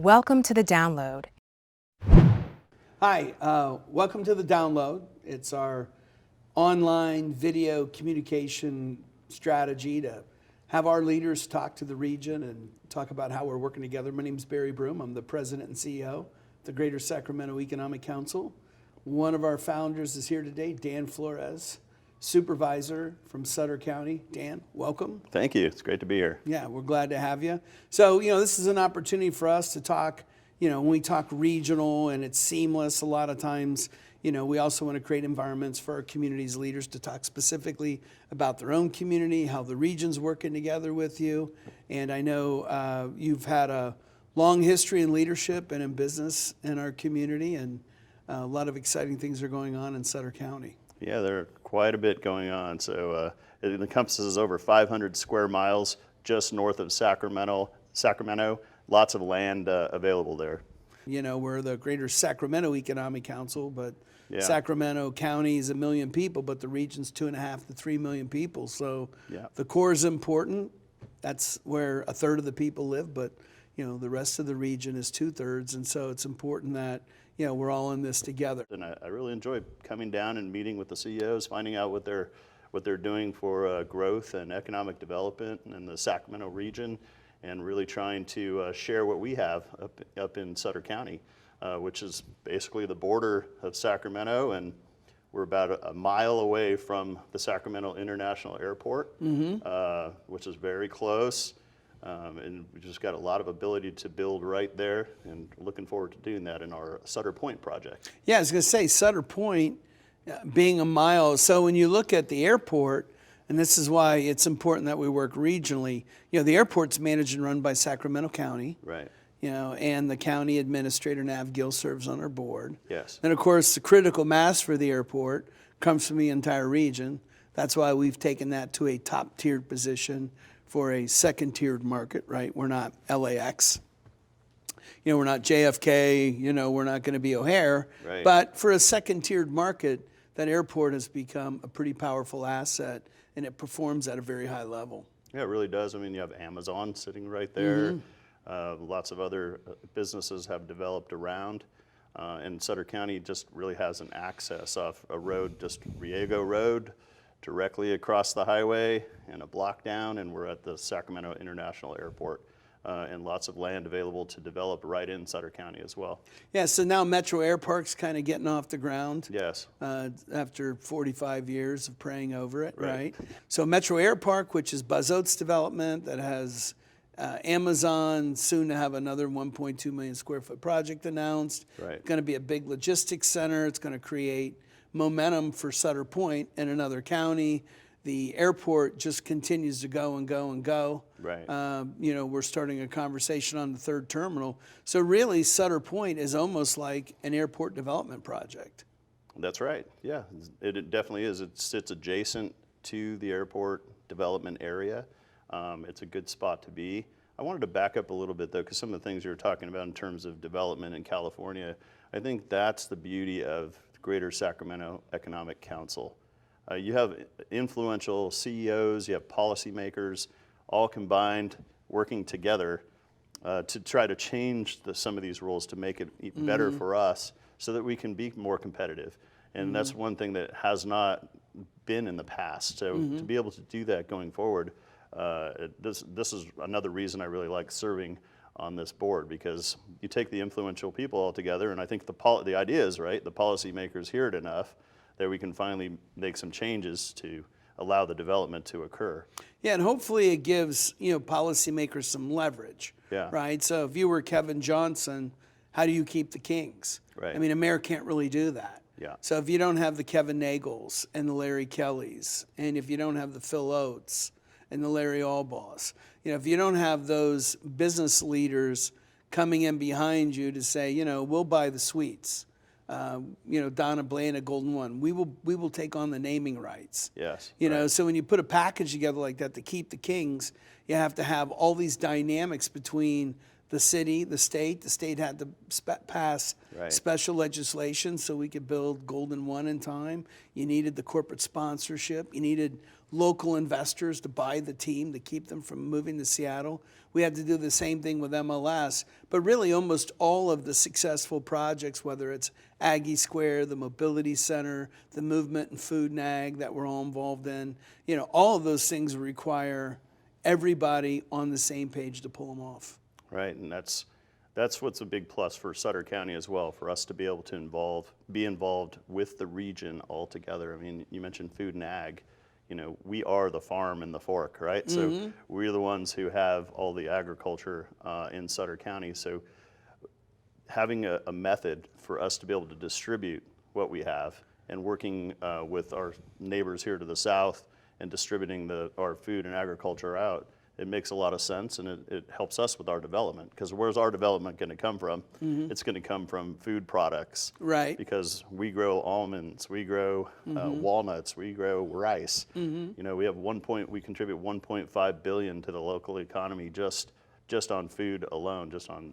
Welcome to the download. Hi, welcome to the download. It's our online video communication strategy to have our leaders talk to the region and talk about how we're working together. My name is Barry Broome. I'm the President and CEO of the Greater Sacramento Economic Council. One of our founders is here today, Dan Flores, Supervisor from Sutter County. Dan, welcome. Thank you. It's great to be here. Yeah, we're glad to have you. So, this is an opportunity for us to talk, when we talk regional and it's seamless, a lot of times, we also want to create environments for our community's leaders to talk specifically about their own community, how the region's working together with you. And I know you've had a long history in leadership and in business in our community, and a lot of exciting things are going on in Sutter County. Yeah, there are quite a bit going on. So it encompasses over 500 square miles just north of Sacramento. Lots of land available there. We're the Greater Sacramento Economic Council, but Yeah. Sacramento County is 1 million people, but the region's 2.5 to 3 million people. So Yeah. the core is important. That's where a third of the people live, but the rest of the region is 2/3, and so it's important that we're all in this together. And I really enjoy coming down and meeting with the CEOs, finding out what they're doing for growth and economic development in the Sacramento region, and really trying to share what we have up in Sutter County, which is basically the border of Sacramento, and we're about a mile away from the Sacramento International Airport, which is very close. And we just got a lot of ability to build right there, and looking forward to doing that in our Sutter Point project. Yeah, I was going to say Sutter Point being a mile. So when you look at the airport, and this is why it's important that we work regionally, the airport's managed and run by Sacramento County. Right. And the county administrator, Nav Gill, serves on our board. Yes. And of course, the critical mass for the airport comes from the entire region. That's why we've taken that to a top-tiered position for a second-tiered market, right? We're not LAX. We're not JFK, we're not going to be O'Hare. Right. But for a second-tiered market, that airport has become a pretty powerful asset, and it performs at a very high level. Yeah, it really does. I mean, you have Amazon sitting right there. Lots of other businesses have developed around. And Sutter County just really has an access off a road, just Riego Road, directly across the highway and a block down, and we're at the Sacramento International Airport, and lots of land available to develop right in Sutter County as well. Yeah, so now Metro Air Park's kind of getting off the ground. Yes. After 45 years of praying over it, Right. So Metro Air Park, which is Buzz Oates' development that has Amazon, soon to have another 1.2 million square foot project announced. Right. It's going to be a big logistics center. It's going to create momentum for Sutter Point in another county. The airport just continues to go and go and go. Right. We're starting a conversation on the third terminal. So really, Sutter Point is almost like an airport development project. That's right. Yeah, it definitely is. It sits adjacent to the airport development area. It's a good spot to be. I wanted to back up a little bit, though, because some of the things you were talking about in terms of development in California, I think that's the beauty of Greater Sacramento Economic Council. You have influential CEOs, you have policymakers, all combined working together to try to change some of these rules to make it better for us so that we can be more competitive. And that's one thing that has not been in the past. So to be able to do that going forward, this is another reason I really like serving on this board, because you take the influential people all together, and I think the idea is, right, the policymakers hear it enough that we can finally make some changes to allow the development to occur. Yeah, and hopefully it gives policymakers some leverage. Yeah. Right. So if you were Kevin Johnson, how do you keep the Kings? Right. I mean, a mayor can't really do that. Yeah. So if you don't have the Kevin Nagels and the Larry Kellys, and if you don't have the Phil Oates and the Larry Allballs, if you don't have those business leaders coming in behind you to say, we'll buy the suites, Donna Blaine at Golden One, we will take on the naming rights. Yes. So when you put a package together like that to keep the Kings, you have to have all these dynamics between the city, the state had to pass Right. special legislation so we could build Golden 1 in time. You needed the corporate sponsorship. You needed local investors to buy the team to keep them from moving to Seattle. We had to do the same thing with MLS. But really almost all of the successful projects, whether it's Aggie Square, the Mobility Center, the Movement and Food and Ag that we're all involved in, all of those things require everybody on the same page to pull them off. Right, and that's what's a big plus for Sutter County as well, for us to be able to be involved with the region altogether. I mean, you mentioned food and ag. We are the farm and the fork, right? So we're the ones who have all the agriculture in Sutter County. So having a method for us to be able to distribute what we have, and working with our neighbors here to the south and distributing our food and agriculture out, it makes a lot of sense, and it helps us with our development. Because where's our development going to come from? It's going to come from food products. Right. Because we grow almonds, we grow walnuts, we grow rice. We have we contribute 1.5 billion to the local economy just on food alone, just on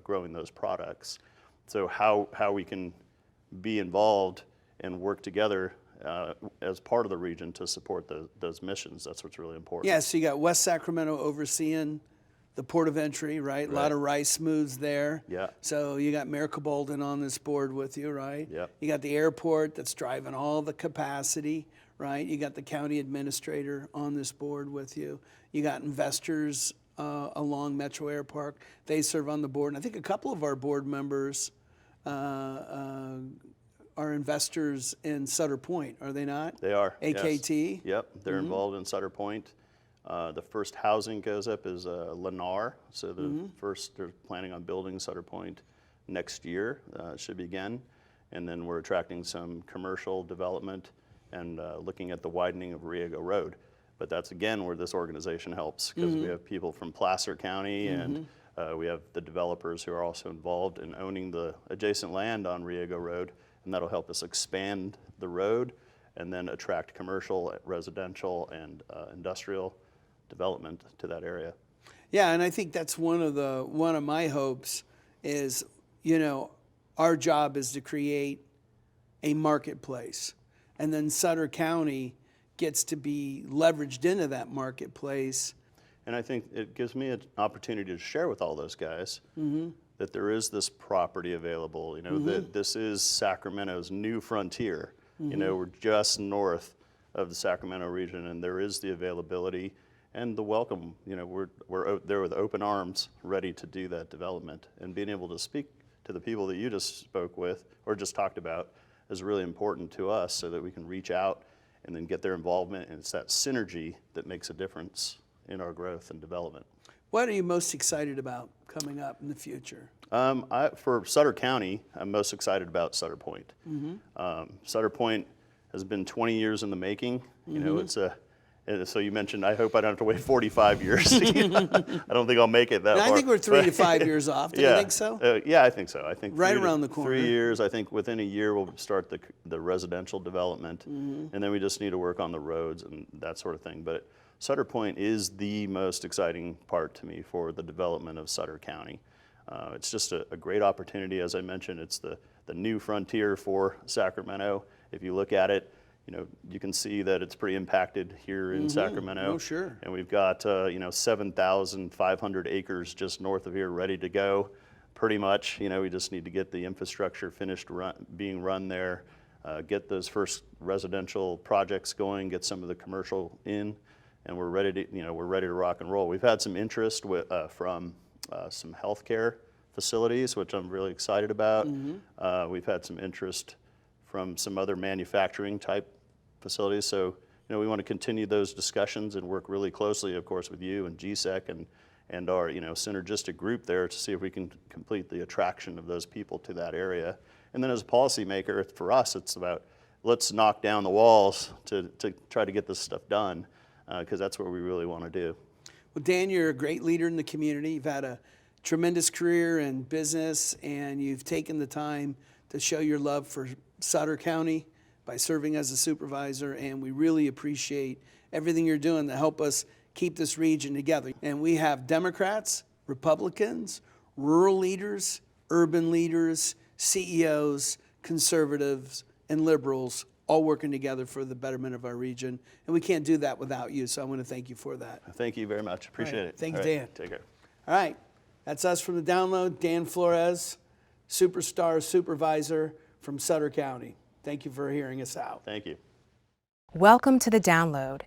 growing those products. So how we can be involved and work together as part of the region to support those missions. That's what's really important. Yeah, so you got West Sacramento overseeing the port of entry, right? A lot of rice moves there. Yeah. So you got Mayor Cabalden on this board with you, right? Yep. You got the airport that's driving all the capacity, right? You got the county administrator on this board with you. You got investors along Metro Air Park. They serve on the board. And I think a couple of our board members are investors in Sutter Point, are they not? They are. AKT? Yes. Yep, they're involved in Sutter Point. The first housing goes up is Lennar, so they're planning on building Sutter Point next year, should begin. And then we're attracting some commercial development and looking at the widening of Riego Road. But that's again where this organization helps, because we have people from Placer County and we have the developers who are also involved in owning the adjacent land on Riego Road. And that'll help us expand the road and then attract commercial, residential, and industrial development to that area. Yeah, and I think that's one of my hopes is, our job is to create a marketplace, and then Sutter County gets to be leveraged into that marketplace. And I think it gives me an opportunity to share with all those guys that there is this property available, that this is Sacramento's new frontier. We're just north of the Sacramento region, and there is the availability and the welcome. We're there with open arms, ready to do that development. And being able to speak to the people that you just spoke with or just talked about is really important to us, so that we can reach out and then get their involvement. And it's that synergy that makes a difference in our growth and development. What are you most excited about coming up in the future? For Sutter County, I'm most excited about Sutter Point. Sutter Point has been 20 years in the making. So you mentioned, I hope I don't have to wait 45 years. I don't think I'll make it that far. I think we're 3 to 5 years off. Do you think so? Yeah, I think so. I think right around the corner. 3 years. I think within a year we'll start the residential development, and then we just need to work on the roads and that sort of thing. But Sutter Point is the most exciting part to me for the development of Sutter County. It's just a great opportunity. As I mentioned, it's the new frontier for Sacramento. If you look at it, you can see that it's pretty impacted here in Sacramento. Oh, sure. And we've got 7,500 acres just north of here ready to go. Pretty much, we just need to get the infrastructure finished being run there, get those first residential projects going, get some of the commercial in, and we're ready to rock and roll. We've had some interest from some healthcare facilities, which I'm really excited about. We've had some interest from some other manufacturing type facilities. So, we want to continue those discussions and work really closely, of course, with you and GSEC and our, synergistic group there to see if we can complete the attraction of those people to that area. And then as a policymaker, for us, it's about let's knock down the walls to try to get this stuff done, because that's what we really want to do. Well, Dan, you're a great leader in the community. You've had a tremendous career in business, and you've taken the time to show your love for Sutter County by serving as a supervisor, and we really appreciate everything you're doing to help us keep this region together. And we have Democrats, Republicans, rural leaders, urban leaders, CEOs, conservatives, and liberals all working together for the betterment of our region. And we can't do that without you, so I want to thank you for that. Thank you very much. Appreciate it. Thank you, All right, Dan. Take care. All right, that's us from the download. Dan Flores, Superstar Supervisor from Sutter County. Thank you for hearing us out. Thank you. Welcome to The Download,